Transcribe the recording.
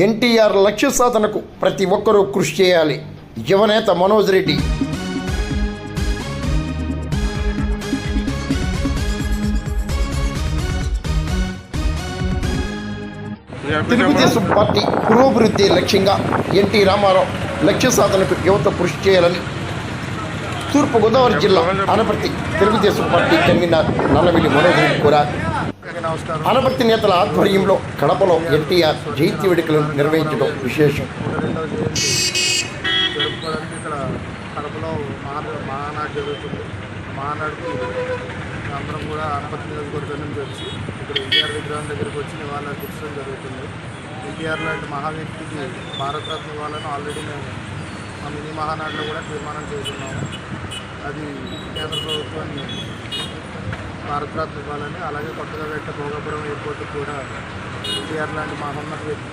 ఎన్టీఆర్ లక్ష్య సాధనకు ప్రతి ఒక్కరూ కృషి చేయాలి. యువనేత మనోజ్ రెడ్డి. తెలుగుదేశం పార్టీ పురోభివృద్ధి లక్ష్యంగా ఎన్టీ రామారావు లక్ష్య సాధనకు యువత కృషి చేయాలని తూర్పుగోదావరి జిల్లా అనపర్తి తెలుగుదేశం పార్టీ కన్వీనర్ నల్లమిల్లి మనోజ్ రెడ్డి కోరారు. అనపర్తి నేతల ఆధ్వర్యంలో కడపలో ఎన్టీఆర్ జయంతి వేడుకలను నిర్వహించడం విశేషం. కడపలో మహానాడు జరుగుతుంది. మహానాడుకి అందరం కూడా అనపర్తి నియోజకవర్గం నుంచి వచ్చి ఇక్కడ ఎన్టీఆర్ విగ్రహం దగ్గరికి వచ్చి నివాళులు అర్పించడం జరుగుతుంది. ఎన్టీఆర్ లాంటి మహావ్యక్తికి భారతరత్న ఇవ్వాలని ఆల్రెడీ మేము మా మినీ మహానాడులో కూడా తీర్మానం చేస్తున్నాము. అది కేంద్ర ప్రభుత్వాన్ని భారతరత్న ఇవ్వాలని, అలాగే కొత్తగా పెట్టే భోగాపురం ఎయిర్పోర్ట్కి కూడా ఎన్టీఆర్ లాంటి మహోన్నత వ్యక్తి